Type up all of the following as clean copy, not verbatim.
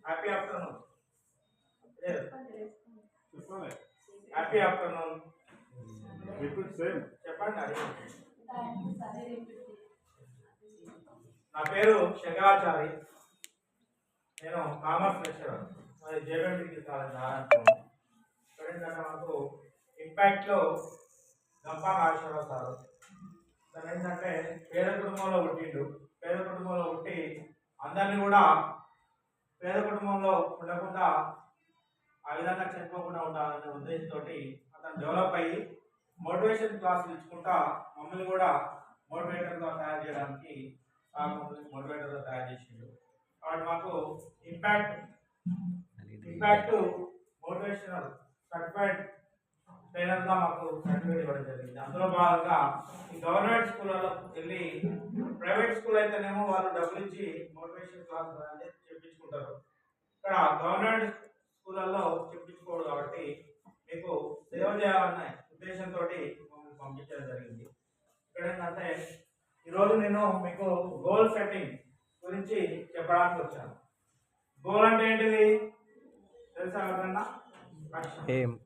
Happy afternoon. Happy afternoon. చెప్పండి. నా పేరు శంకరాచారి. నేను కామర్స్ లెక్చరర్. మరి జేబీఎం డిగ్రీ కాలేజ్ నారాయణపురం. మనకు ఇంపాక్ట్లో గంపా నాగేశ్వరరావు సారు. తను ఏంటంటే పేద కుటుంబంలో పుట్టిండు. పేద కుటుంబంలో పుట్టి అందరినీ కూడా పేద కుటుంబంలో ఉండకుండా ఆ విధంగా చనిపోకుండా ఉండాలనే ఉద్దేశంతో అతను డెవలప్ అయ్యి మోటివేషన్ క్లాసులు ఇచ్చుకుంటా మమ్మల్ని కూడా మోటివేటర్గా తయారు చేయడానికి మోటివేటర్గా తయారు చేసిండు. కాబట్టి మాకు ఇంపాక్ట్ మోటివేషనల్ సర్టిఫైడ్ ట్రైనర్గా మాకు సర్టిఫికేట్ ఇవ్వడం జరిగింది. అందులో భాగంగా ఈ గవర్నమెంట్ స్కూళ్ళలో వెళ్ళి, ప్రైవేట్ స్కూల్ అయితేనేమో వాళ్ళు డబ్బులు ఇచ్చి మోటివేషన్ క్లాస్ అనేది చెప్పించుకుంటారు. ఇక్కడ గవర్నమెంట్ స్కూళ్ళల్లో చెప్పించుకోడు కాబట్టి మీకు సేవ చేయాలనే ఉద్దేశంతో మమ్మల్ని పంపించడం జరిగింది. ఇక్కడ ఏంటంటే ఈరోజు నేను మీకు గోల్ సెట్టింగ్ గురించి చెప్పడానికి వచ్చాను. గోల్ అంటే ఏంటిది తెలుసా ఎవరన్నా?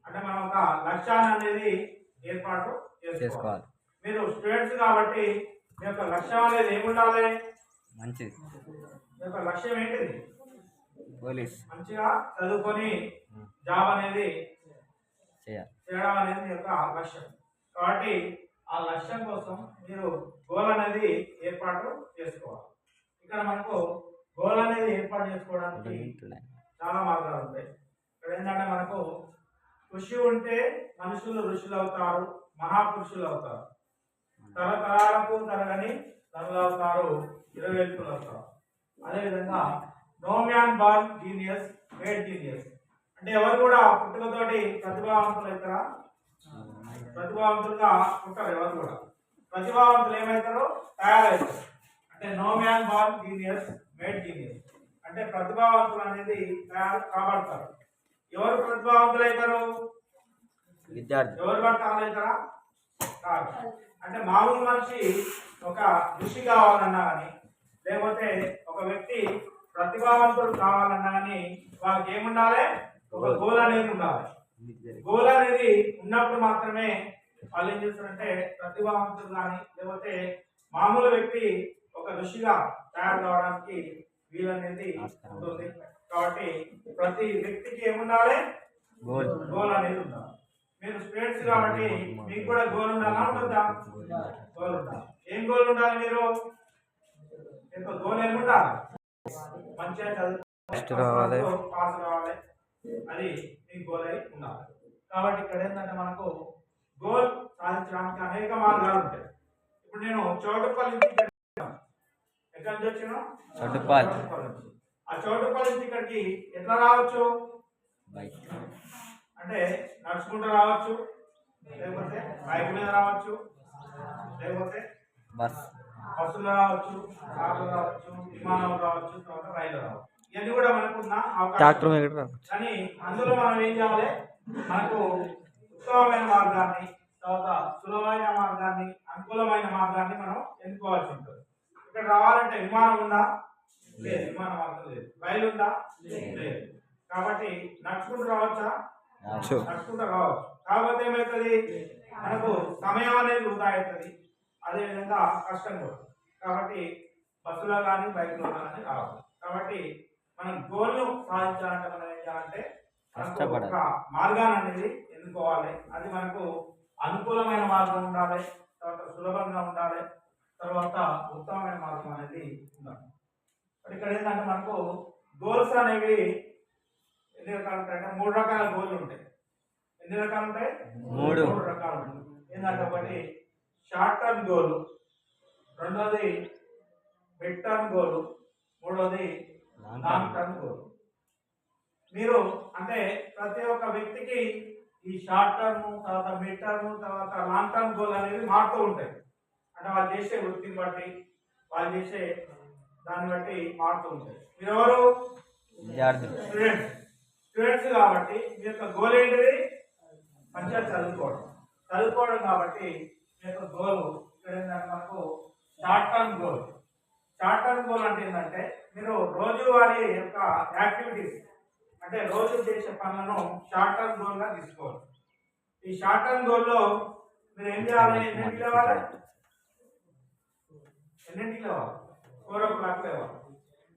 అంటే మనం ఒక లక్ష్యాన్ని అనేది ఏర్పాటు చేసుకోవాలి. మీరు స్టూడెంట్స్ కాబట్టి మీ యొక్క లక్ష్యం అనేది ఏముండాలి? మంచిది. మీ యొక్క లక్ష్యం ఏంటిది? మంచిగా చదువుకొని జాబ్ అనేది చేయడం అనేది మీ యొక్క లక్ష్యం. కాబట్టి ఆ లక్ష్యం కోసం మీరు గోల్ అనేది ఏర్పాటు చేసుకోవాలి. ఇక్కడ మనకు గోల్ అనేది ఏర్పాటు చేసుకోవడానికి చాలా మార్గాలు ఉంటాయి. ఇక్కడ ఏంటంటే మనకు కృషి ఉంటే మనుషులు ఋషులు అవుతారు, మహాపురుషులు అవుతారు, తరతరాలకు తరగని తరలు అవుతారు, 20 వెలుపులు అవుతారు. అదేవిధంగా no man born genius made genius అంటే ఎవరు కూడా పుట్టుకతోటి ప్రతిభావంతులు అవుతారా? ప్రతిభావంతులుగా ఉంటారు. ఎవరు కూడా ప్రతిభావంతులు ఏమవుతారో తయారవుతారు. అంటే no man born genius made genius అంటే ప్రతిభావంతులు అనేది తయారు కాబడతారు. ఎవరు ప్రతిభావంతులు అవుతారు? విద్యార్థి. ఎవరు పడతారా? కాదు. అంటే మామూలు మనిషి ఒక ఋషి కావాలన్నా కానీ, లేకపోతే ఒక వ్యక్తి ప్రతిభావంతుడు కావాలన్నా కానీ వాళ్ళకి ఏముండాలి? ఒక గోల్ అనేది ఉండాలి. గోల్ అనేది ఉన్నప్పుడు మాత్రమే వాళ్ళు ఏం చేస్తారంటే ప్రతిభావంతుడు కానీ, లేకపోతే మామూలు వ్యక్తి ఒక ఋషిగా తయారు కావడానికి వీలనేది ఉంటుంది. కాబట్టి ప్రతి వ్యక్తికి ఏముండాలి? గోల్ అనేది ఉండాలి. మీరు స్టూడెంట్స్ కాబట్టి మీకు కూడా గోల్ ఉండాలా? ఉంటుందా? గోల్ ఉండాలి. ఏం గోల్ ఉండాలి? మీరు గోల్ ఏముండాలి? మంచిగా చదువుకోవాలి, పాస్ కావాలి, అది మీ గోల్ అయి ఉండాలి. కాబట్టి ఇక్కడ ఏంటంటే మనకు గోల్ సాధించడానికి అనేక మార్గాలు ఉంటాయి. ఇప్పుడు నేను చౌటుప్పల్ నుంచి ఎక్కడి నుంచి వచ్చినా? చౌటుప్పల్. ఆ చౌటుప్పల్ నుంచి ఇక్కడికి ఎట్లా రావచ్చు? అంటే నడుచుకుంటూ రావచ్చు, లేకపోతే బైక్ మీద రావచ్చు, లేకపోతే బస్సులో రావచ్చు, కార్లు రావచ్చు, విమానంలో రావచ్చు, తర్వాత రైలు రావచ్చు. ఇవన్నీ కూడా మనకున్న అవకాశం. కానీ అందులో మనం ఏం చేయాలి? మనకు ఉత్తమమైన మార్గాన్ని, తర్వాత సులభమైన మార్గాన్ని, అనుకూలమైన మార్గాన్ని మనం ఎన్నుకోవాల్సి ఉంటుంది. ఇక్కడ రావాలంటే విమానం ఉందా? లేదు. విమాన మార్గం లేదు. రైలు ఉందా? లేదు. కాబట్టి నడుచుకుంటూ రావచ్చా? నడుచుకుంటూ రావచ్చు. కాకపోతే ఏమవుతుంది? మనకు సమయం అనేది వృధా అవుతుంది, అదేవిధంగా కష్టం కూడా. కాబట్టి బస్సులో కానీ బైక్లో కానీ రావాలి. కాబట్టి మనం గోల్ను సాధించాలంటే మనం ఏం చేయాలంటే ఒక మార్గాన్ని అనేది ఎన్నుకోవాలి. అది మనకు అనుకూలమైన మార్గం ఉండాలి, తర్వాత సులభంగా ఉండాలి, తర్వాత ఉత్తమమైన మార్గం అనేది ఉండాలి. ఇక్కడ ఏంటంటే మనకు గోల్స్ అనేవి ఎన్ని రకాలు ఉంటాయంటే 3 రకాల గోళ్ళు ఉంటాయి. ఎన్ని రకాలు ఉంటాయి? 3 రకాలు ఉంటాయి. ఏంటంటే ఒకటి షార్ట్ టర్మ్ గోల్, రెండోది మిడ్ టర్మ్ గోల్, మూడోది లాంగ్ టర్మ్ గోల్. మీరు అంటే ప్రతి ఒక్క వ్యక్తికి ఈ షార్ట్ టర్మ్, తర్వాత మిడ్ టర్మ్, తర్వాత లాంగ్ టర్మ్ గోల్ అనేవి మారుతూ ఉంటాయి. అంటే వాళ్ళు చేసే వృత్తిని బట్టి, వాళ్ళు చేసే దాన్ని బట్టి మారుతూ ఉంటాయి. మీరు ఎవరు? స్టూడెంట్స్. స్టూడెంట్స్ కాబట్టి మీ యొక్క గోల్ ఏంటిది? మంచిగా చదువుకోవడం కాబట్టి మీ యొక్క గోల్ ఇక్కడ ఏంటంటే మనకు short term goal. Short term goal అంటే ఏంటంటే మీరు రోజువారీ యొక్క యాక్టివిటీస్ అంటే రోజు చేసే పనులను షార్ట్ టర్మ్ గోల్ గా తీసుకోవాలి. ఈ షార్ట్ టర్మ్ గోల్ లో మీరు ఏం చేయాలి? ఎన్నింటికి లేవాలి? 4 o'clock లేవాలి.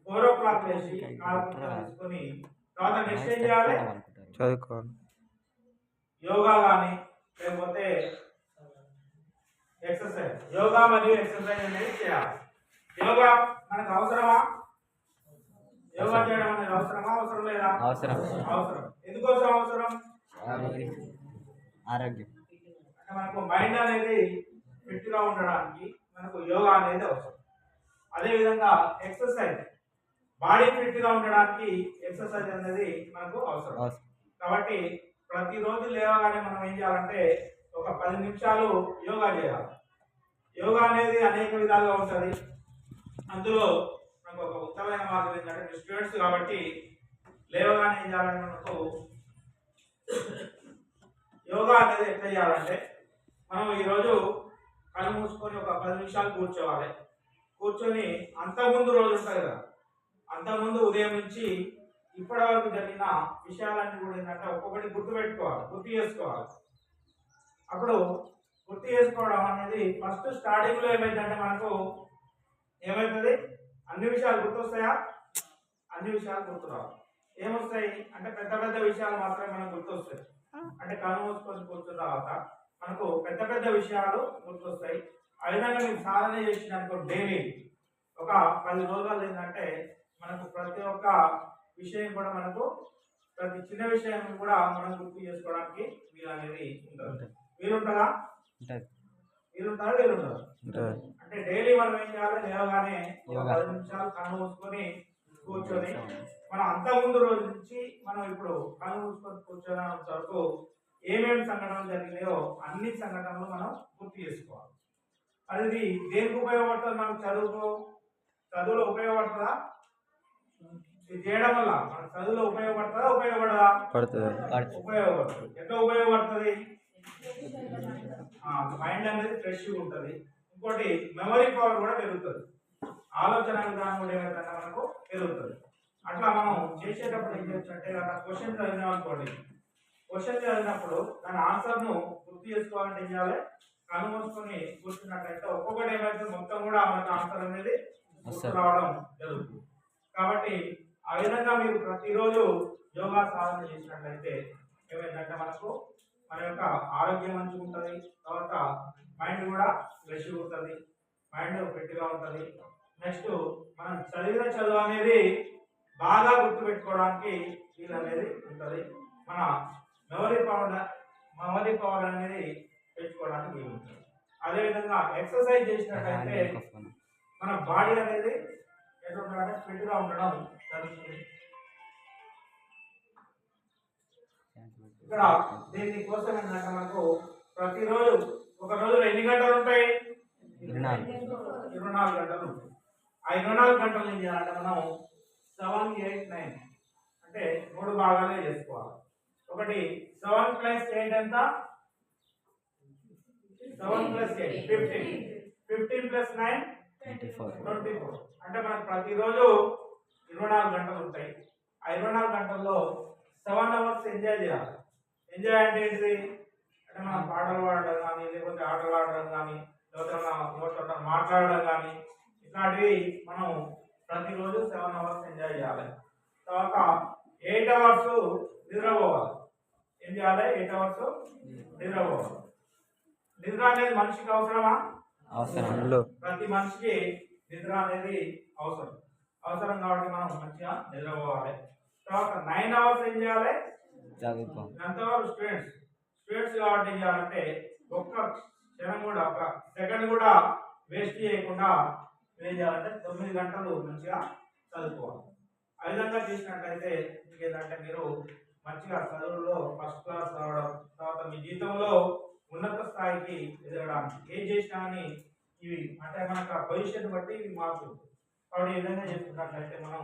4 o'clock లేచి తీసుకొని తర్వాత నెక్స్ట్ ఏం చేయాలి? చదువుకోవాలి. యోగా కానీ లేకపోతే ఎక్సర్సైజ్, యోగా మరియు ఎక్సర్సైజ్ అనేది చేయాలి. యోగా మనకు అవసరమా? యోగా చేయడం అనేది అవసరమా? అవసరం లేదా? అవసరం. ఎందుకోసం అవసరం? ఆరోగ్యం అంటే మనకు మైండ్ అనేది ఫిట్ గా ఉండడానికి మనకు యోగా అనేది అవసరం. అదేవిధంగా ఎక్సర్సైజ్, బాడీ ఫిట్ గా ఉండడానికి ఎక్సర్సైజ్ అనేది మనకు అవసరం. కాబట్టి ప్రతిరోజు లేవగానే మనం ఏం చేయాలంటే ఒక 10 నిమిషాలు యోగా చేయాలి. యోగా అనేది అనేక విధాలుగా ఉంటుంది. అందులో మనకు ఒక ఉత్తమమైన మార్గం ఏంటంటే స్టూడెంట్స్ కాబట్టి లేవగానే ఏం చేయాలంటే మనకు యోగా అనేది ఎట్లా చేయాలంటే మనం ఈరోజు కళ్ళు మూసుకొని ఒక 10 నిమిషాలు కూర్చోవాలి. కూర్చొని అంతకుముందు రోజు ఉంటుంది కదా, అంతకుముందు ఉదయం నుంచి ఇప్పటి వరకు జరిగిన విషయాలన్నీ కూడా ఏంటంటే ఒక్కొక్కటి గుర్తు చేసుకోవాలి. అప్పుడు గుర్తు చేసుకోవడం అనేది ఫస్ట్ స్టార్టింగ్ లో ఏమైందంటే మనకు ఏమవుతుంది? అన్ని విషయాలు గుర్తొస్తాయా? అన్ని విషయాలు గుర్తురావు. ఏమొస్తాయి అంటే పెద్ద పెద్ద విషయాలు మాత్రమే మనకు గుర్తొస్తాయి. అంటే కళ్ళు మూసుకొని కూర్చున్న తర్వాత మనకు పెద్ద పెద్ద విషయాలు గుర్తొస్తాయి. ఆ విధంగా మీరు సాధన చేసినప్పుడు డైలీ ఒక 10 రోజులు ఏంటంటే మనకు ప్రతి ఒక్క విషయం కూడా మనకు ప్రతి చిన్న విషయం కూడా మనం గుర్తు చేసుకోవడానికి వీలు అనేది ఉంటుంది. వీలుంటుందా? వీలుంటారా? అంటే డైలీ మనం ఏం చేయాలి? లేవగానే 10 నిమిషాలు కళ్ళు మూసుకొని కూర్చొని మనం అంతకుముందు రోజు నుంచి మనం ఇప్పుడు కళ్ళు మూసుకొని కూర్చోడానికి వరకు ఏమేమి సంఘటనలు జరిగినాయో అన్ని సంఘటనలు మనం గుర్తు చేసుకోవాలి. అది దేనికి ఉపయోగపడుతుంది? మనకు చదువులో ఉపయోగపడుతుందా? ఇది చేయడం వల్ల మన చదువులో ఉపయోగపడుతుందా? ఉపయోగపడదా? ఉపయోగపడుతుంది. ఎట్లా ఉపయోగపడుతుంది? మైండ్ అనేది ఫ్రెష్గా ఉంటుంది. ఇంకోటి మెమరీ పవర్ కూడా పెరుగుతుంది. ఆలోచన విధానం కూడా ఏమైనా మనకు పెరుగుతుంది. అట్లా మనం చేసేటప్పుడు ఏం చేయొచ్చంటే క్వశ్చన్ చదివినాం అనుకోండి, క్వశ్చన్ చదివినప్పుడు దాని ఆన్సర్ను గుర్తు చేసుకోవాలంటే ఏం చేయాలి? కళ్ళు మూసుకొని కూర్చున్నట్లయితే ఒక్కొక్కటి ఏమైతే మొత్తం కూడా మనకు ఆన్సర్ అనేది రావడం జరుగుతుంది. కాబట్టి ఆ విధంగా మీరు ప్రతిరోజు యోగా సాధన చేసినట్లయితే ఏమైందంటే మనకు మన యొక్క ఆరోగ్యం మంచిగా ఉంటుంది. తర్వాత మైండ్ కూడా ఫ్రెష్గా ఉంటుంది, మైండ్ ఫిట్గా ఉంటుంది. నెక్స్ట్ మనం చదివిన చదువు అనేది బాగా గుర్తుపెట్టుకోవడానికి వీలు అనేది ఉంటుంది. మన మెమరీ పవర్ అనేది పెంచుకోవడానికి వీలు ఉంటుంది. అదేవిధంగా ఎక్సర్సైజ్ చేసినట్లయితే మన బాడీ అనేది ఎట్లా ఫిట్గా ఉండడం జరుగుతుంది. ఇక్కడ దీనికోసం ఏంటంటే మనకు ప్రతిరోజు ఒక రోజులో ఎన్ని గంటలు ఉంటాయి? 24 గంటలు ఉంటాయి. ఆ 24 గంటలు ఏం చేయాలంటే మనం 7, 8, 9 అంటే 3 భాగాలే చేసుకోవాలి. ఒకటి 7 + 8 ఎంత? 7 + 8 15. 15 + 9 24. అంటే మనకు ప్రతిరోజు 24 గంటలు ఉంటాయి. ఆ 24 గంటల్లో 7 అవర్స్ ఎంజాయ్ చేయాలి. ఎంజాయ్ అంటే ఏంటిది? అంటే మనం పాటలు పాడడం కానీ, లేకపోతే ఆటలు ఆడడం కానీ, లేకపోతే మాట్లాడడం కానీ, ఇట్లాంటివి మనం ప్రతిరోజు 7 అవర్స్ ఎంజాయ్ చేయాలి. తర్వాత 8 అవర్స్ నిద్రపోవాలి. ఏం చేయాలి? 8 అవర్స్ నిద్రపోవాలి. నిద్ర అనేది మనిషికి అవసరమా? అవసరం. ప్రతి మనిషికి నిద్ర అనేది అవసరం కాబట్టి మనం మంచిగా నిద్రపోవాలి. తర్వాత 9 అవర్స్ ఏం చేయాలి? ఎంతవరకు స్టూడెంట్స్ కాబట్టి ఏం చేయాలంటే ఒక్క క్షణం కూడా ఒక సెకండ్ కూడా వేస్ట్ చేయకుండా ఏం చేయాలంటే 9 గంటలు మంచిగా చదువుకోవాలి. ఆ విధంగా చేసినట్లయితే మీకు ఏంటంటే మీరు మంచిగా చదువుల్లో ఫస్ట్ క్లాస్ రావడం, తర్వాత మీ జీవితంలో ఉన్నత స్థాయికి ఎదగడానికి ఏం చేసినా అని ఇవి అంటే మనకు పొజిషన్ బట్టి ఇవి మారుతుంది. కాబట్టి ఈ విధంగా చేసుకున్నట్లయితే మనం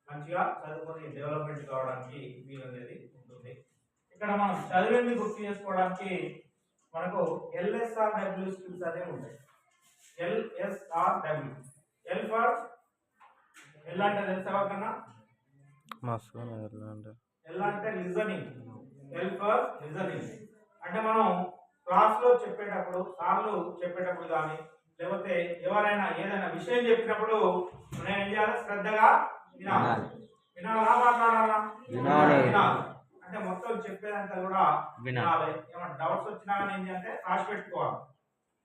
మంచిగా చదువుకొని డెవలప్మెంట్ కావడానికి వీలు అనేది ఉంటుంది. ఇక్కడ మనం చదివింది గుర్తు చేసుకోవడానికి మనకు LSRW స్కిల్స్ అనేవి ఉంటాయి. LSRW ఎల్ ఫర్ ఎల్ అంటే తెలుసా ఎవరికన్నా? ఎల్ అంటే లిజనింగ్. ఎల్ ఫర్ లిజనింగ్ అంటే మనం క్లాస్ లో చెప్పేటప్పుడు, సార్లు చెప్పేటప్పుడు కానీ లేకపోతే ఎవరైనా ఏదైనా విషయం చెప్పినప్పుడు మనం ఏం చేయాలి? శ్రద్ధగా వినాలి. వినాలా మాట్లాడాలా? వినాలి. అంటే మొత్తం చెప్పేదంతా కూడా వినాలి. ఏమైనా డౌట్స్ వచ్చినా కానీ ఏం చేయాలంటే రాసి పెట్టుకోవాలి.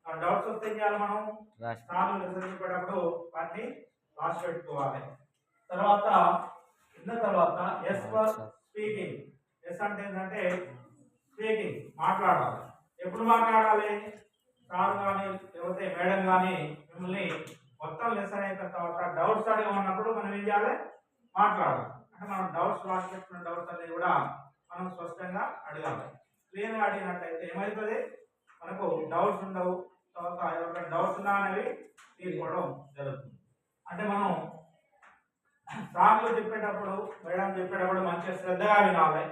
ఆ డౌట్స్ వస్తే ఏం చేయాలి? మనం సార్లు రిజల్ట్ చెప్పేటప్పుడు వాటిని రాసి పెట్టుకోవాలి. తర్వాత విన్న తర్వాత ఎస్ ఫర్ స్పీకింగ్. ఎస్ అంటే ఏంటంటే స్పీకింగ్, మాట్లాడాలి. ఎప్పుడు మాట్లాడాలి? సార్ కానీ లేకపోతే మేడం కానీ మిమ్మల్ని మొత్తం లెసన్ అయిన తర్వాత డౌట్స్ అడగమన్నప్పుడు మనం ఏం చేయాలి? మాట్లాడాలి. అంటే మనం డౌట్స్ రాసి పెట్టుకున్న డౌట్స్ అనేది కూడా మనం స్పష్టంగా అడగాలి. క్లియర్గా అడిగినట్లయితే ఏమవుతుంది? మనకు డౌట్స్ ఉండవు. తర్వాత ఎవరికైనా డౌట్స్ ఉన్నా అనేవి తీసుకోవడం జరుగుతుంది. అంటే మనం సార్లు చెప్పేటప్పుడు, మేడం చెప్పేటప్పుడు మంచిగా శ్రద్ధగా వినాలి.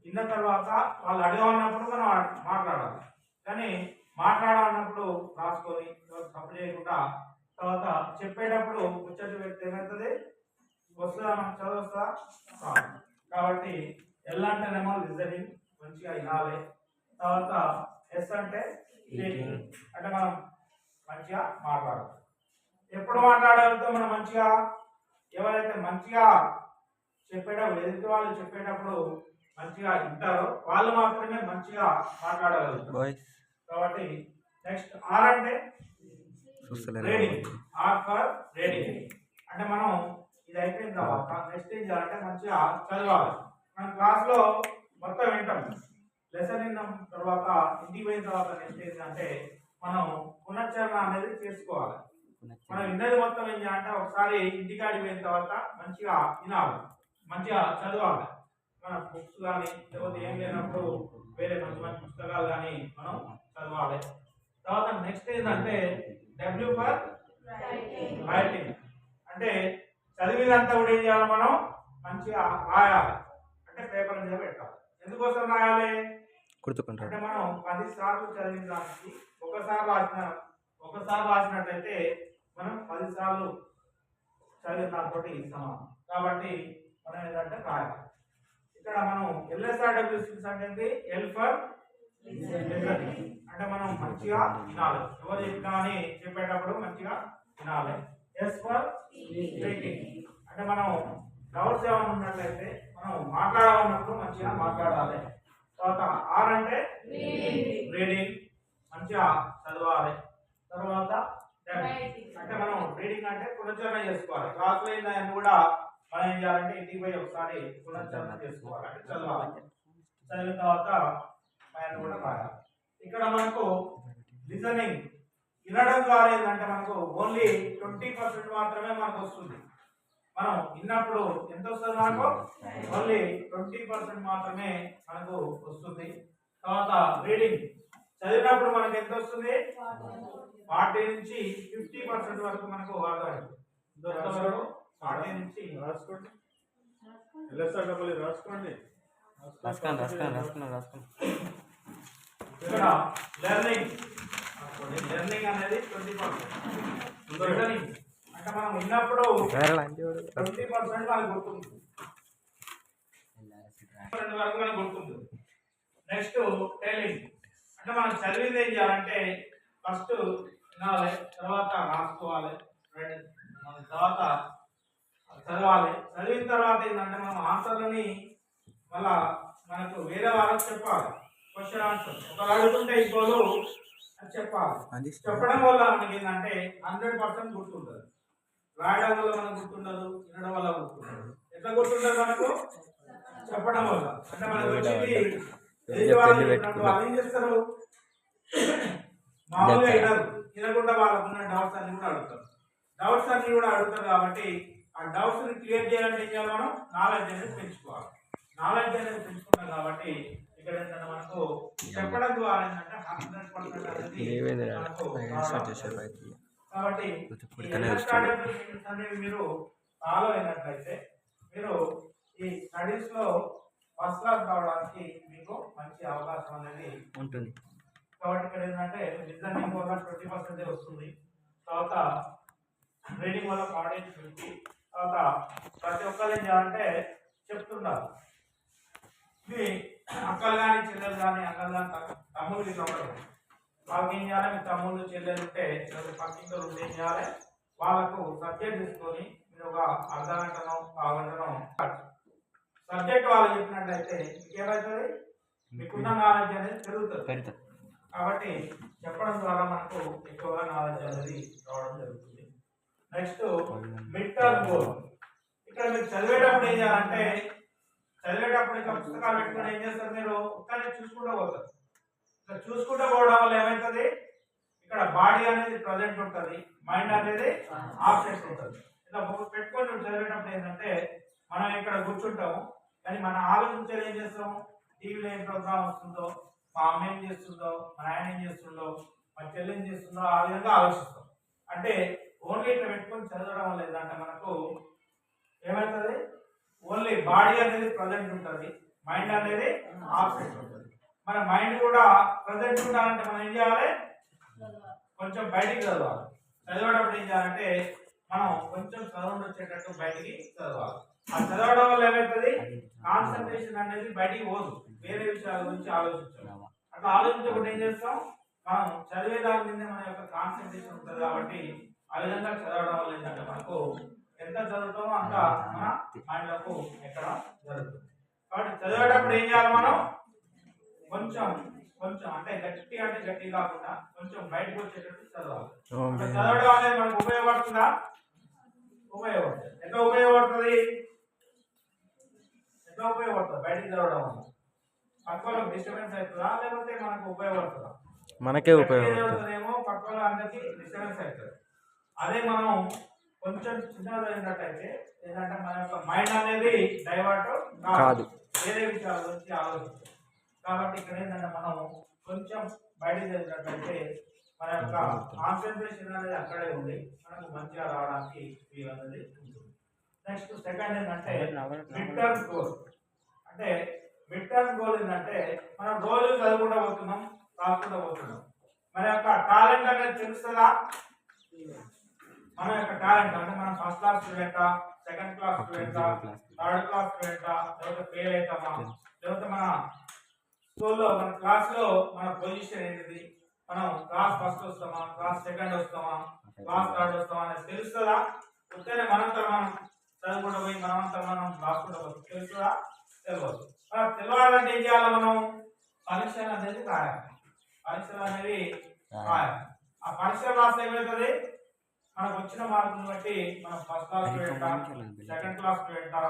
విన్న తర్వాత వాళ్ళు అడగమన్నప్పుడు మనం మాట్లాడాలి. కానీ మాట్లాడాలన్నప్పుడు రాసుకొని తప్పు చేయకుండా తర్వాత చెప్పేటప్పుడు ముచ్చట పెడితే ఏమవుతుంది? వస్తుందా? మనకు చదువు వస్తుందా? కాబట్టి ఎల్ అంటేనేమో లిజనింగ్, మంచిగా వినాలి. తర్వాత ఎస్ అంటే స్పీకింగ్ అంటే మనం మంచిగా మాట్లాడాలి. ఎప్పుడు మాట్లాడగలుగుతాం మనం మంచిగా? ఎవరైతే మంచిగా చెప్పేటప్పుడు, ఎదుటి వాళ్ళు చెప్పేటప్పుడు మంచిగా వింటారో వాళ్ళు మాత్రమే మంచిగా మాట్లాడగలుగుతారు. కాబట్టి నెక్స్ట్ ఆర్ అంటే రీడింగ్. ఆర్ ఫర్ రీడింగ్ అంటే మనం ఇది అయిపోయిన తర్వాత నెక్స్ట్ ఏం చేయాలంటే మంచిగా చదవాలి. మనం క్లాస్ లో మొత్తం వింటాం. లెసన్ విన్న తర్వాత ఇంటికి పోయిన తర్వాత నెక్స్ట్ ఏంటంటే మనం పునశ్చరణ అనేది చేసుకోవాలి. మనం విన్నది మొత్తం ఏం చేయాలంటే ఒకసారి ఇంటికాడికి పోయిన తర్వాత మంచిగా వినాలి, మంచిగా చదవాలి. మన బుక్స్ కానీ లేకపోతే ఏం లేనప్పుడు వేరే మంచి మంచి పుస్తకాలు కానీ మనం చదవాలి. తర్వాత నెక్స్ట్ ఏంటంటే డబ్ల్యూ ఫర్ రైటింగ్ అంటే చదివినంతా కూడా ఏం చేయాలి? మనం మంచిగా రాయాలి. అంటే పేపర్ మీద పెట్టాలి. ఎందుకోసం రాయాలి? అంటే మనం 10 సార్లు చదివిన దానికి ఒకసారి రాసినట్లయితే మనం 10 సార్లు చదివిన దాంతో సమానం. కాబట్టి మనం ఏంటంటే రాయాలి. ఇక్కడ మనం LSRWC అంటే ఎల్ ఫర్ అంటే మనం మంచిగా వినాలి. ఎవరు చెప్పినా అని చెప్పేటప్పుడు మంచిగా వినాలి. ఎస్ ఫర్ స్పీకింగ్ అంటే మనం డౌట్స్ ఏమైనా ఉన్నట్లయితే మనం మాట్లాడాలన్నప్పుడు మంచిగా మాట్లాడాలి. తర్వాత ఆర్ అంటే రీడింగ్, మంచిగా చదవాలి. తర్వాత అంటే మనం రీడింగ్ అంటే పునశ్చరణ చేసుకోవాలి. క్లాస్ లో అయినా కూడా మనం ఏం చేయాలంటే ఇంటికి పోయి ఒకసారి పునశ్చరణ చేసుకోవాలి. అంటే చదవాలి. చదివిన తర్వాత ఆయన కూడా రాయాలి. ఇక్కడ మనకు లిజనింగ్, వినడం ద్వారా ఏంటంటే మనకు ఓన్లీ 20% మాత్రమే మనకు వస్తుంది. మనం విన్నప్పుడు ఎంత వస్తుంది? మనకు ఓన్లీ 20% మాత్రమే మనకు వస్తుంది. తర్వాత రీడింగ్ చదివినప్పుడు మనకు ఎంత వస్తుంది? 40 నుంచి 50% వరకు మనకు అర్థమైంది. 40 నుంచి రాసుకోండి. రాసుకోండి. ఇక్కడ లెర్నింగ్ అనేది 20%. అంటే మనం విన్నప్పుడు 20% మనకు గుర్తుంది, 20% వరకు మనకు గుర్తుంది. నెక్స్ట్ టెలింగ్ అంటే మనం చదివింది ఏం చేయాలంటే ఫస్ట్ వినాలి, తర్వాత రాసుకోవాలి, తర్వాత చదవాలి. చదివిన తర్వాత ఏంటంటే మనం ఆన్సర్లని మళ్ళా మనకు వేరే వాళ్ళకి చెప్పాలి. క్వశ్చన్ ఆన్సర్ ఒకరు అడుగుతుంటే ఇంకోళ్ళు అని చెప్పాలి. చెప్పడం వల్ల మనకి ఏంటంటే 100% గుర్తుంటుంది. రాయడం వల్ల మనకు గుర్తుండదు, వినడం వల్ల గుర్తుండదు. ఎట్లా గుర్తుంటుంది మనకు? చెప్పడం వల్ల. అంటే మనకు వచ్చింది వాళ్ళు ఏం చేస్తారు? మామూలుగా వినరు, వినకుండా వాళ్ళకున్న డౌట్స్ అన్ని కూడా అడుగుతారు. డౌట్స్ అన్ని కూడా అడుగుతారు కాబట్టి ఆ డౌట్స్ ని క్లియర్ చేయాలంటే ఏం చేయాలి? మనం నాలెడ్జ్ అనేది పెంచుకోవాలి. నాలెడ్జ్ అనేది పెంచుకున్నాం కాబట్టి ఇక్కడ ఏంటంటే మనకు చెప్పడం ద్వారా ఏంటంటే 100% అనేది కాబట్టి అనేవి మీరు ఫాలో అయినట్లయితే మీరు ఈ స్టడీస్ లో ఫస్ట్ క్లాస్ రావడానికి మీకు మంచి అవకాశం అనేది ఉంటుంది. కాబట్టి ఇక్కడ ఏంటంటే లిజనింగ్ వల్ల 20% వస్తుంది. తర్వాత రీడింగ్ వల్ల కాలేజ్ పెట్టి తర్వాత ప్రతి ఒక్కరు ఏం చేయాలంటే చెప్తున్నారు. ఇది అక్కలు కానీ చెల్లెలు కానీ అక్కలు కానీ తమ్ముళ్ళు ఇట్లా ఉంటారు. వాళ్ళకి ఏం చేయాలి, మీ తమ్ముళ్ళు చెల్లెలు ఉంటే పక్కింట్లో ఉంటే ఏం చేయాలి, వాళ్ళకు సబ్జెక్ట్ తీసుకొని మీరు ఒక అర్ధ గంటనో పావు గంటనో సబ్జెక్ట్ వాళ్ళు చెప్పినట్లయితే మీకు ఏమవుతుంది, మీకున్న నాలెడ్జ్ అనేది పెరుగుతుంది. కాబట్టి చెప్పడం ద్వారా మనకు ఎక్కువగా నాలెడ్జ్ అనేది రావడం జరుగుతుంది. Next mid term goal. ఇక్కడ మీరు చదివేటప్పుడు ఏం చేయాలంటే, చదివేటప్పుడు ఇంకా పుస్తకాలు పెట్టుకుని ఏం చేస్తారు, మీరు ఒక్కనే చూసుకుంటూ పోతారు. ఇక్కడ చూసుకుంటూ పోవడం వల్ల ఏమవుతుంది, ఇక్కడ బాడీ అనేది ప్రజెంట్ ఉంటుంది, మైండ్ అనేది ఆబ్సెంట్ ఉంటుంది. ఇలా పెట్టుకొని చదివేటప్పుడు ఏంటంటే మనం ఇక్కడ కూర్చుంటాము, కానీ మన ఆలోచించేది ఏం చేస్తాము, టీవీలో ఏం ప్రోగ్రామ్ వస్తుందో, మా అమ్మ ఏం చేస్తుందో, మా ఆయన ఏం చేస్తుందో, మా చెల్లి ఏం చేస్తుందో, ఆ విధంగా ఆలోచిస్తాం. అంటే ఓన్లీ ఇట్లా పెట్టుకొని చదవడం వల్ల ఏంటంటే మనకు ఏమవుతుంది, ఓన్లీ బాడీ అనేది ప్రజెంట్ ఉంటుంది, మైండ్ అనేది ఆబ్సెంట్ ఉంటుంది. మన మైండ్ కూడా ప్రజెంట్ ఉండాలంటే మనం ఏం చేయాలి, కొంచెం బయటికి చదవాలి. చదివేటప్పుడు ఏం చేయాలంటే మనం కొంచెం సౌండ్ వచ్చేటట్టు బయటికి చదవాలి. ఆ చదవడం వల్ల ఏమవుతుంది, కాన్సన్ట్రేషన్ అనేది బయటికి పోదు, వేరే విషయాల గురించి ఆలోచించాలి. అట్లా ఆలోచించకుండా ఏం చేస్తాం, మనం చదివే దాని మీద మన యొక్క కాన్సన్ట్రేషన్ ఉంటుంది. కాబట్టి ఆ విధంగా చదవడం వల్ల ఏంటంటే మనకు ఎంత చదువుతామో అంత మన మైండ్లకు ఎక్కడం జరుగుతుంది. కాబట్టి చదివేటప్పుడు ఏం చేయాలి, మనం కొంచెం కొంచెం అంటే గట్టి కాకుండా కొంచెం బయటకు వచ్చేటట్టు చదవాలి. చదవడం అనేది మనకు ఉపయోగపడుతుందా, ఉపయోగపడుతుంది. ఎట్లా ఉపయోగపడుతుంది, బయటికి చదవడం వల్ల పక్కలో డిస్టర్బెన్స్ అవుతుందా, లేకపోతే మనకు ఉపయోగపడుతుందా? మనకే ఉపయోగపడుతుంది. ఏమో పక్కలో అందరికి డిస్టర్బెన్స్ అవుతుంది. అదే మనం కొంచెం చిన్నగా అయినట్టయితే ఏంటంటే మన యొక్క మైండ్ అనేది డైవర్ట్ కాదు, వేరే విషయాల గురించి ఆలోచిస్తాం. కాబట్టి ఇక్కడ ఏంటంటే మనం కొంచెం బయటికి చదివినట్లయితే మన యొక్క కాన్సన్ట్రేషన్ అనేది అక్కడే ఉంది, మనకు మంచిగా రావడానికి వీలు అనేది ఉంటుంది. నెక్స్ట్ సెకండ్ ఏంటంటే మిడ్ టర్మ్ గోల్. అంటే మిడ్ టర్మ్ గోల్ ఏంటంటే మనం రోజు చదువుకుంటూ పోతున్నాం, రాసుకుంటూ పోతున్నాం. మన యొక్క టాలెంట్ అనేది తెలుస్తుందా, మన యొక్క టాలెంట్ అంటే మనం ఫస్ట్ క్లాస్ స్టూడెంటా, సెకండ్ క్లాస్ స్టూడెంటా, థర్డ్ క్లాస్ స్టూడెంటా, లేకపోతే ఫెయిల్ అవుతామా, లేకపోతే మన స్కూల్లో మన క్లాస్లో మన పొజిషన్ ఏంటిది, మనం క్లాస్ ఫస్ట్ వస్తామా, క్లాస్ సెకండ్ వస్తామా, క్లాస్ థర్డ్ వస్తామా అనేది తెలుస్తుందా? వస్తేనే మనంతా మనం చదువుకుంటూ పోయి మనమంతా మనం రాసుకుంటూ పోతాం. తెలుస్తుందా? తెలియదు. తెలియాలంటే ఏం చేయాలి, మనం పరీక్షలు అనేది రాయాలి. పరీక్షలు అనేవి రాయాలి. ఆ పరీక్షలు రాస్తే ఏమవుతుంది, మనకు వచ్చిన మార్కులను బట్టి మనం ఫస్ట్ క్లాస్ స్టూడెంటా, సెకండ్ క్లాస్ స్టూడెంటా,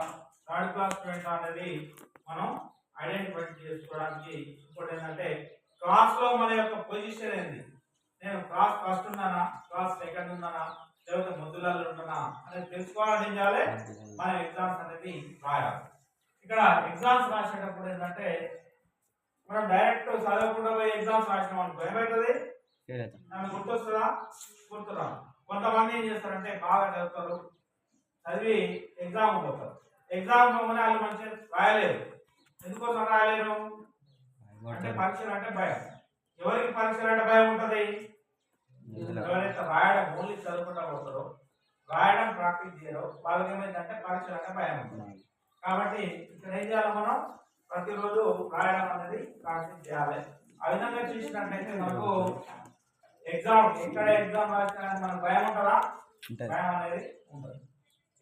థర్డ్ క్లాస్ స్టూడెంటా అనేది మనం ఐడెంటిఫై చేసుకోవడానికి. ఇంకోటి ఏంటంటే క్లాస్లో మన యొక్క పొజిషన్ ఏంది, నేను క్లాస్ ఫస్ట్ ఉన్నానా, క్లాస్ సెకండ్ ఉన్నానా, లేకపోతే ముద్దులలో ఉంటున్నా అనేది తెలుసుకోవాలని ఏం చేయాలి, మన ఎగ్జామ్స్ అనేది రాయాలి. ఇక్కడ ఎగ్జామ్స్ రాసేటప్పుడు ఏంటంటే మనం డైరెక్ట్ చదవకుండా పోయి ఎగ్జామ్స్ రాసినాం అనుకో ఏమవుతుంది, నాకు గుర్తొస్తుందా, గుర్తురా. కొంతమంది ఏం చేస్తారంటే బాగా చదువుతారు, చదివి ఎగ్జామ్ పోతారు. ఎగ్జామ్ పోగానే వాళ్ళు మంచిగా రాయలేరు. ఎందుకోసం రాయలేరు అంటే పరీక్షలు అంటే భయం. ఎవరికి పరీక్షలు అంటే భయం ఉంటుంది, ఎవరైతే రాయడం ఓన్లీ చదువుకుంటా పోతారో, రాయడం ప్రాక్టీస్ చేయరు, వాళ్ళకి ఏమైందంటే పరీక్షలు అంటే భయం ఉంటుంది. కాబట్టి ఇక్కడ ఏం చేయాలి, మనం ప్రతిరోజు రాయడం అనేది ప్రాక్టీస్ చేయాలి. ఆ విధంగా చేసినట్లయితే మనకు ఎగ్జామ్ ఎక్కడ ఎగ్జామ్ రాసినా మనకు భయం ఉంటుందా, భయం అనేది ఉంటుంది.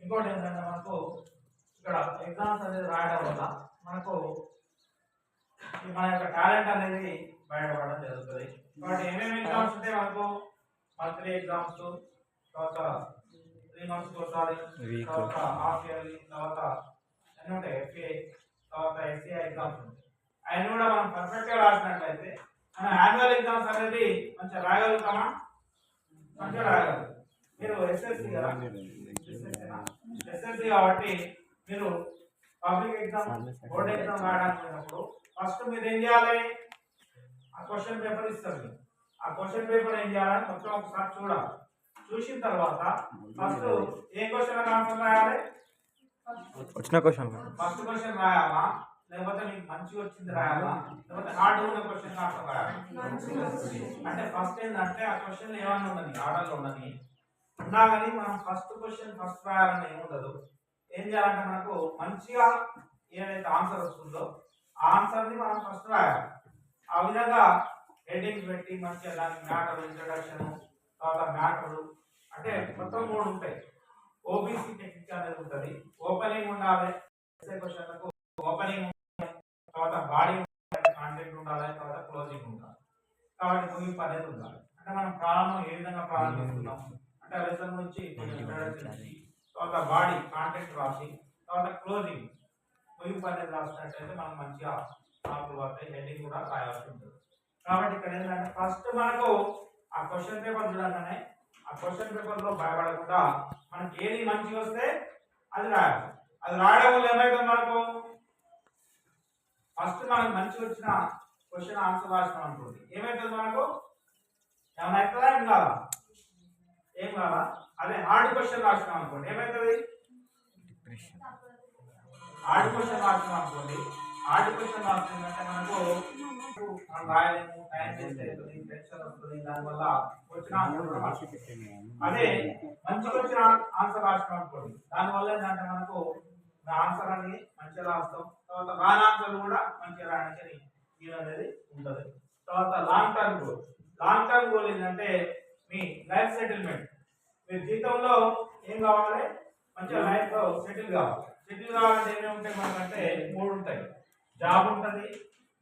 ఇంకోటి ఏంటంటే మనకు ఇక్కడ ఎగ్జామ్స్ అనేది రాయడం వల్ల మనకు మన యొక్క టాలెంట్ అనేది బయటపడడం జరుగుతుంది. కాబట్టి ఏమేమి ఎగ్జామ్స్ ఉంటే మనకు మంత్లీ ఎగ్జామ్స్, తర్వాత 3 months ఒకసారి, తర్వాత హాఫ్ ఇయర్లీ, తర్వాత అన్నీ ఉంటాయి, ఎఫ్ఏ, తర్వాత ఎస్ఏఐ ఎగ్జామ్స్ ఉంటాయి. అవన్నీ కూడా మనం పర్ఫెక్ట్గా రాసినట్లయితే మన యాన్యువల్ ఎగ్జామ్స్ అనేది మంచిగా రాయగలుగుతామా, మంచిగా రాయగలుగుతాం. మీరు ఎస్ఎస్సి కదా, ఎస్ఎస్సి కాబట్టి మీరు పబ్లిక్ ఎగ్జామ్, బోర్డ్ ఎగ్జామ్ రాయడానికి పోయినప్పుడు ఫస్ట్ మీరు ఏం చేయాలి, ఆ క్వశ్చన్ పేపర్ ఇస్తారు. ఆ క్వశ్చన్ పేపర్ ఏం చేయాలని మొత్తం ఒకసారి చూడాలి. చూసిన తర్వాత ఫస్ట్ ఏ క్వశ్చన్ ఆన్సర్ రాయాలి, వచ్చిన క్వశ్చన్ ఫస్ట్ క్వశ్చన్ రాయాలా, లేకపోతే మీకు మంచిగా వచ్చింది రాయాలా, లేకపోతే హార్డ్ ఉన్న క్వశ్చన్ ఆన్సర్ రాయాలి. అంటే ఫస్ట్ ఏంటంటే ఆ క్వశ్చన్ ఏమన్నా ఉన్నది, ఆర్డర్లో ఉన్నది. ఉన్నా కానీ మనం ఫస్ట్ క్వశ్చన్ ఫస్ట్ రాయాలని ఏమి ఉండదు. ఏం చేయాలంటే మనకు మంచిగా ఏదైతే ఆన్సర్ వస్తుందో ఆ ఆన్సర్ని మనం ఫస్ట్ రాయాలి. ఆ విధంగా హెడ్డింగ్ పెట్టి మంచిగా దాని మ్యాటర్, ఇంట్రడక్షన్, తర్వాత మ్యాటరు అంటే మొత్తం 3 ఉంటాయి. ఓబీసీ టెక్నిక్ అనేది ఉంటుంది. ఓపెనింగ్ ఉండాలి, క్వశ్చన్లకు ఓపెనింగ్, తర్వాత బాడీ కాంటెంట్ ఉండాలి, తర్వాత క్లోజింగ్ ఉండాలి, కాబట్టి ముగింపు అనేది ఉండాలి. అంటే మనం ప్రారంభం ఏ విధంగా ప్రారంభిస్తున్నాం అంటే లెసన్ నుంచి ఇంట్రడక్షన్ ఇచ్చి తర్వాత బాడీ కాంటెంట్ రాసి తర్వాత క్లోజింగ్ ముగింపు అనేది రాసినట్టయితే మనం మంచిగా మార్కులు వస్తాయి. హెడ్డింగ్ కూడా రాయాల్సి ఉంటుంది. కాబట్టి ఇక్కడ ఏంటంటే ఫస్ట్ మనకు ఆ క్వశ్చన్ పేపర్ చూడగానే ఆ క్వశ్చన్ పేపర్లో భయపడకుండా మనకి ఏది మంచిగా వస్తే అది రాయాలి. అది రాయడం వల్ల ఏమైతుంది, మనకు ఫస్ట్ మనకు మంచిగా వచ్చిన క్వశ్చన్ ఆన్సర్ రాసినాం అనుకోండి, ఏమైతుంది మనకు ఏమైనా అవుతుందా, ఏం కాదా? ఏం కాదా? అదే హార్డ్ క్వశ్చన్ రాసినాం అనుకోండి, ఏమవుతుంది? హార్డ్ క్వశ్చన్ రాసినాం అనుకోండి, హార్డ్ క్వశ్చన్ రాస్తుందంటే మనకు మనం రాయలేము, టైం వేస్ట్ అవుతుంది, టెన్షన్ వస్తుంది, దానివల్ల వచ్చిన ఆన్సర్ కూడా రాస్తుంది. అదే మంచిగా వచ్చిన ఆన్సర్ రాసినాం అనుకోండి, దానివల్ల ఏంటంటే మనకు ఆన్సర్ అని మంచిగా రాస్తాం. తర్వాత రాని ఆన్సర్ కూడా మంచిగా రాయడానికి వీలు అనేది ఉంటుంది. తర్వాత long term goal. Long term goal ఏంటంటే మీ లైఫ్ సెటిల్మెంట్. మీరు జీవితంలో ఏం కావాలి, మంచిగా లైఫ్ లో సెటిల్ కావాలి. సెటిల్ కావాలంటే ఏమేమి ఉంటాయి మనకంటే 3 ఉంటాయి. జాబ్ ఉంటుంది,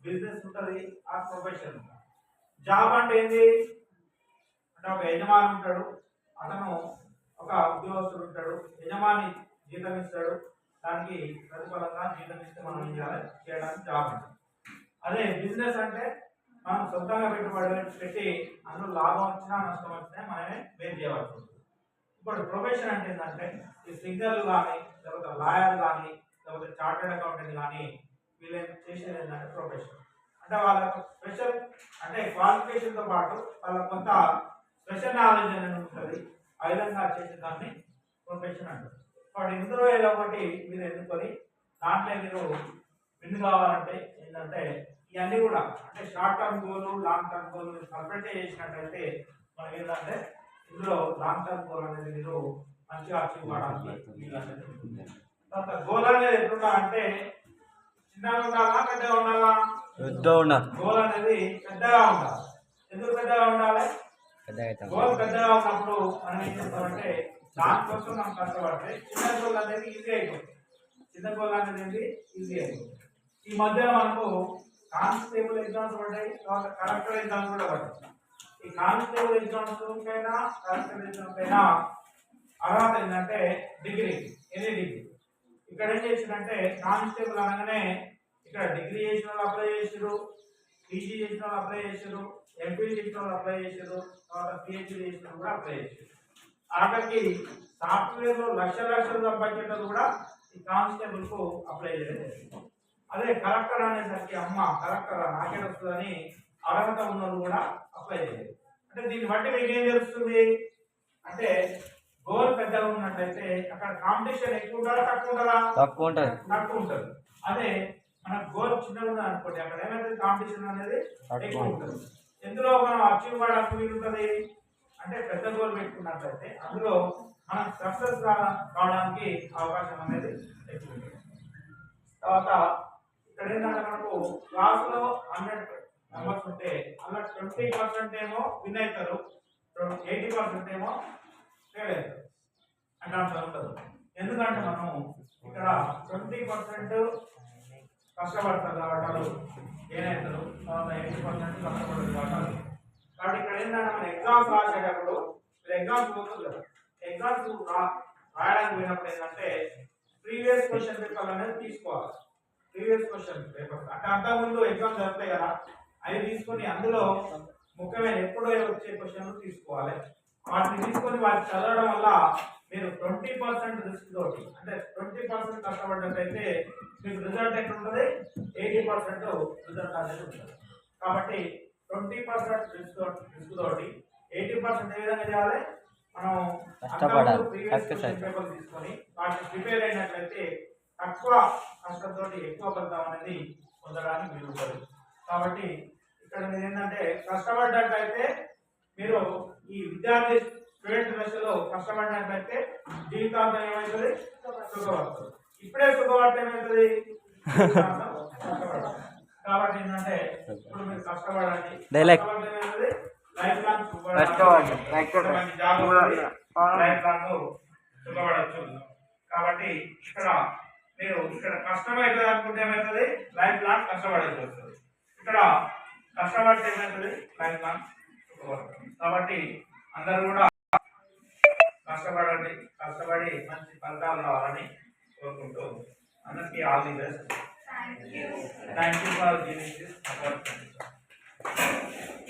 బిజినెస్ ఉంటుంది, ఆ ప్రొఫెషన్ ఉంటుంది. జాబ్ అంటే ఏంటి అంటే ఒక యజమాని ఉంటాడు, అతను ఒక ఉద్యోగస్తుడు ఉంటాడు, యజమాని జీతం ఇస్తాడు, దానికి ప్రతిఫలంగా జీతం ఇస్తే మనం ఏం చేయాలి, చేయడానికి జాబ్ ఉంటుంది. అదే బిజినెస్ అంటే మనం సొంతంగా పెట్టుబడి పెట్టి అందులో లాభం వచ్చినా నష్టం వచ్చినా మనమే బేర్ చేయవలసి ఉంటుంది. ఇప్పుడు ప్రొఫెషన్ అంటే ఏంటంటే ఈ సిగ్నల్ కానీ లేకపోతే లాయర్ కానీ లేకపోతే చార్టెడ్ అకౌంటెంట్ కానీ వీళ్ళు చేసేది ఏంటంటే ప్రొఫెషన్. అంటే వాళ్ళ స్పెషల్ అంటే క్వాలిఫికేషన్తో పాటు వాళ్ళ కొంత స్పెషల్ నాలెడ్జ్ అనేది ఉంటుంది. ఆ విధంగా చేసే దాన్ని ప్రొఫెషన్ అంటారు. కాబట్టి ఇందులో ఏదో ఒకటి మీరు ఎన్నుకొని దాంట్లో మీరు విన్ కావాలంటే ఏంటంటే ఇవన్నీ కూడా అంటే short term goal, long term goal మీరు సపరేట్ చేసినట్టయితే మనం ఏంటంటే ఇందులో లాంగ్ టర్మ్ గోల్ అనేది మీరు మంచిగా అచీవ్ కావడానికి వీలు అనేది ఉంటుంది. తర్వాత గోల్ అనేది ఎట్లుంటా అంటే చిన్నగా ఉండాలా, పెద్దగా ఉండాలా? గోల్ అనేది పెద్దగా ఉండాలి. ఎందుకు పెద్దగా ఉండాలి? గోల్ పెద్దగా ఉన్నప్పుడు మనం ఏం చేస్తామంటే దానికోసం మనం కష్టపడితే చిన్న గోల్ అనేది ఈజీ అయిపోతుంది. చిన్న గోల్ అనేది ఈజీ అయిపోతుంది. ఈ మధ్య మనకు కానిస్టేబుల్ ఎగ్జామ్స్ పడ్డాయి, తర్వాత కలెక్టర్ ఎగ్జామ్స్ కూడా పడ్డాయి. ఈ కానిస్టేబుల్ ఎగ్జామ్స్ పైన కలెక్టర్ ఎగ్జామ్ పైన అర్హత ఏంటంటే డిగ్రీ, ఎనీ డిగ్రీ. ఇక్కడ ఏం చేసిందంటే కానిస్టేబుల్ అనగానే ఇక్కడ డిగ్రీ చేసిన వాళ్ళు అప్లై చేసారు, పీజీ చేసిన వాళ్ళు అప్లై చేసారు, ఎంపీ చేసిన వాళ్ళు అప్లై చేసారు, తర్వాత పిహెచ్డీ చేసిన వాళ్ళు కూడా అప్లై చేసారు. ఆఖరికి సాఫ్ట్వేర్ లో లక్షలు సంపాదించేటప్పుడు కూడా ఈ కానిస్టేబుల్ కు అప్లై చేయలేదు. అదే కలెక్టర్ అనేసరికి అమ్మ కలెక్టర్ నాకే వస్తుందని అర్హత ఉన్న వాళ్ళు కూడా అప్లై చేయలేదు. అంటే దీన్ని బట్టి మీకు ఏం తెలుస్తుంది అంటే గోల్ పెద్దగా ఉన్నట్లయితే అక్కడ కాంపిటీషన్ ఎక్కువ ఉంటుందా, తక్కువ ఉంటుందా? తక్కువ ఉంటుంది. అదే మన గోల్ చిన్నగా ఉన్నది అనుకోండి, అక్కడ ఏమైతే కాంపిటీషన్ అనేది ఎక్కువ ఉంటుంది. ఎందులో మనం అచీవ్ కావడానికి వీలు ఉంటుంది అంటే పెద్ద గోల్ పెట్టుకున్నట్లయితే అందులో మనం సక్సెస్ కావడానికి అవకాశం అనేది ఎక్కువ ఉంటుంది. తర్వాత ఇక్కడ ఏంటంటే మనకు క్లాసులో 100 మెంబర్స్ ఉంటే అందులో 20% ఏమో విన్ అవుతారు, 80% ఏమో ఫెయిల్ అవుతారు అంటే అంత ఉంటుంది. ఎందుకంటే మనం ఇక్కడ 20% కష్టపడతారు కాబట్టి ఏనవుతారు, తర్వాత 80% కష్టపడతారు కాబట్టి. కాబట్టి ఇక్కడ ఏంటంటే మన ఎగ్జామ్స్ రాసేటప్పుడు మీరు ఎగ్జామ్స్ పోతుంది కదా, ఎగ్జామ్స్ రాయడానికి పోయినప్పుడు ఏంటంటే ప్రీవియస్ క్వశ్చన్ పేపర్ అనేది తీసుకోవాలి. ప్రీవియస్ క్వశ్చన్ పేపర్ అంటే అంతకుముందు ఎగ్జామ్ జరుగుతాయి కదా, అవి తీసుకొని అందులో ముఖ్యమైన ఎప్పుడో వచ్చే క్వశ్చన్లు తీసుకోవాలి. వాటిని తీసుకొని వాటిని చదవడం వల్ల మీరు 20% రిస్క్ తోటి అంటే 20% కష్టపడ్డట్టయితే మీకు రిజల్ట్ ఎక్కడ ఉంటుంది, 80% రిజల్ట్ అనేది ఉంటుంది. కాబట్టి 20% రిస్క్ తోటి 80% ఏ విధంగా చేయాలి, మనం ప్రీవియస్ క్వశ్చన్ పేపర్ తీసుకొని వాటిని ప్రిపేర్ అయినట్లయితే తక్కువ కష్టంతో ఎక్కువ ఫలితం అనేది పొందడానికి వీలుంటుంది. కాబట్టి ఇక్కడ మీరు ఏంటంటే కష్టపడ్డట్టయితే మీరు ఈ విద్యార్థి స్టూడెంట్ దశలో కష్టపడినట్లయితే జీవితాంతం ఏమవుతుంది సుఖపడుతుంది. ఇప్పుడే సుఖపడితే ఏమవుతుంది జీవితాంతం కష్టపడాలి. కాబట్టి ఏంటంటే ఇప్పుడు మీరు కష్టపడండి. డైలాగ్ కష్టపడితే ఏమవుతుంది లైఫ్ లాంగ్ కష్టపడండి. జాబ్ లైఫ్ లాంగ్ సుఖపడచ్చు. కాబట్టి మీరు ఇక్కడ కష్టమైతుంది అనుకుంటే ఏమవుతుంది లైఫ్ లాంగ్ కష్టపడాల్సి వస్తుంది. ఇక్కడ కష్టపడితే ఏమవుతుంది లైఫ్ లాంగ్ సుఖపడుతుంది. కాబట్టి అందరూ కూడా కష్టపడండి. కష్టపడి మంచి ఫలితాలు రావాలని కోరుకుంటూ అందరికీ all the best. Thank you for giving this opportunity.